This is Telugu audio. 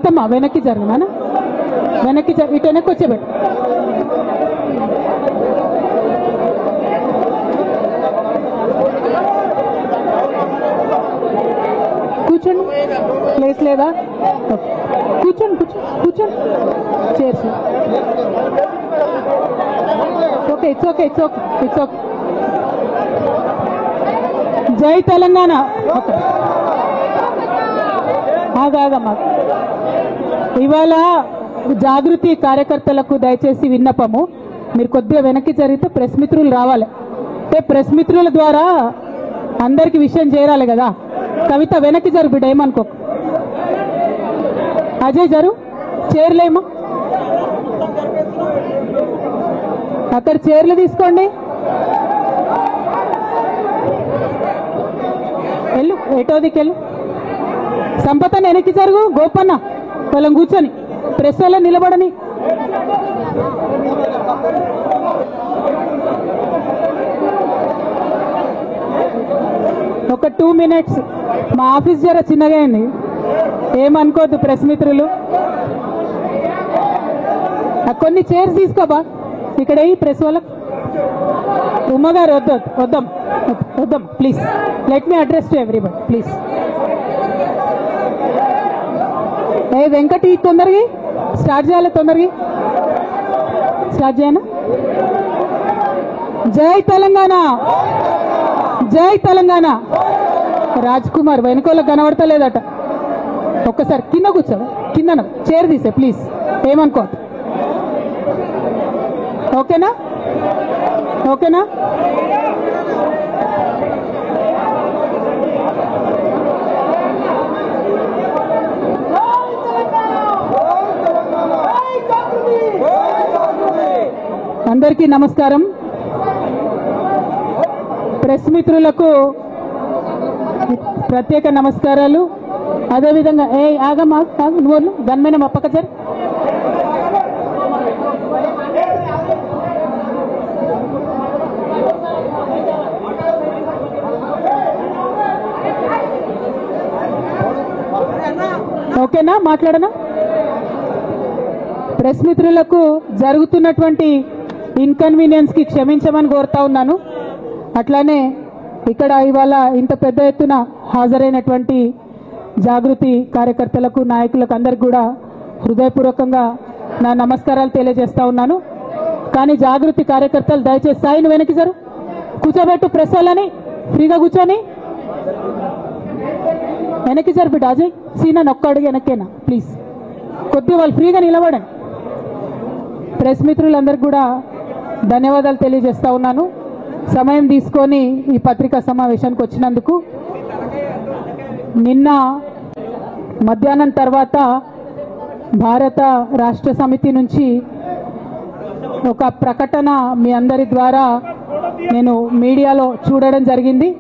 కవితమ్మ వెనక్కి జరుగునా, వెనక్కి ఇటు వెనక్కి వచ్చేబెట్టు. కూర్చోండి, ప్లేస్ లేదా? కూర్చోండి కూర్చోండి కూర్చోండి, chairs. Okay, it's okay, it's okay, it's okay. జై తెలంగాణ. ఓకే, ఆగాగమ్మా. ఇవాళ జాగృతి కార్యకర్తలకు దయచేసి విన్నపము, మీరు కొద్దిగా వెనక్కి జరిగితే ప్రెస్ మిత్రులు రావాలి. అంటే ప్రెస్ మిత్రుల ద్వారా అందరికి విషయం చేరాలి కదా. కవిత వెనక్కి జరు బిడ్డ, ఏమనుకో. అజయ్ జరు, చైర్లేమా అక్కడ చైర్లు తీసుకోండి. వెళ్ళు, ఎటోదికి వెళ్ళు. సంపతన్న వెనక్కి జరుగు, గోపన్న వాళ్ళని కూర్చొని ప్రెస్ వాళ్ళ నిలబడని. ఒక 2 minutes, మా ఆఫీస్ జర చిన్నగా అయింది, ఏమనుకోద్దు ప్రెస్ మిత్రులు. కొన్ని చైర్స్ తీసుకోబా ఇక్కడ ప్రెస్ వాళ్ళకు. ఉమ్మగారు వద్దు, వద్దాం వద్దాం please. Let me address to everybody please. ఏ వెంకటి తొందరగా స్టార్ట్ చేయాలి, తొందరగా స్టార్ట్ చేయనా. జై తెలంగాణ, జై తెలంగాణ. రాజ్ కుమార్ వెనుకోళ్ళకి కనబడతలేదట, ఒక్కసారి కింద కూర్చో, కింద చైర్ తీసే ప్లీజ్, ఏమనుకో. ఓకేనా, ఓకేనా. అందరికీ నమస్కారం. ప్రెస్ మిత్రులకు ప్రత్యేక నమస్కారాలు. అదేవిధంగా ఆగమ్మా, నువ్వు గన్మైన మా పక్క సార్. ఓకేనా, మాట్లాడనా. ప్రెస్ మిత్రులకు జరుగుతున్నటువంటి ఇన్కన్వీనియన్స్ కి క్షమించమని కోరుతా ఉన్నాను. అట్లానే ఇక్కడ ఇవాళ ఇంత పెద్ద ఎత్తున హాజరైనటువంటి జాగృతి కార్యకర్తలకు, నాయకులకు అందరికి కూడా హృదయపూర్వకంగా నా నమస్కారాలు తెలియజేస్తా ఉన్నాను. కానీ జాగృతి కార్యకర్తలు దయచేసి సాయిని వెనక్కి జరు, కూర్చోబెట్టు ప్రెస్ వాళ్ళని, ఫ్రీగా కూర్చొని వెనక్కి జరు బిడ్డ. అజయ్ సీనా ఒక్క అడుగు వెనక్కేనా ప్లీజ్, కొద్దిగా వాళ్ళు ఫ్రీగా నిలబడండి. ప్రెస్ మిత్రులందరికీ కూడా ధన్యవాదాలు తెలియజేస్తా ఉన్నాను, సమయం తీసుకొని ఈ పత్రికా సమావేశానికి వచ్చినందుకు. నిన్న మధ్యాహ్నం తర్వాత భారత రాష్ట్ర సమితి నుంచి ఒక ప్రకటన మీ అందరి ద్వారా నేను మీడియాలో చూడడం జరిగింది.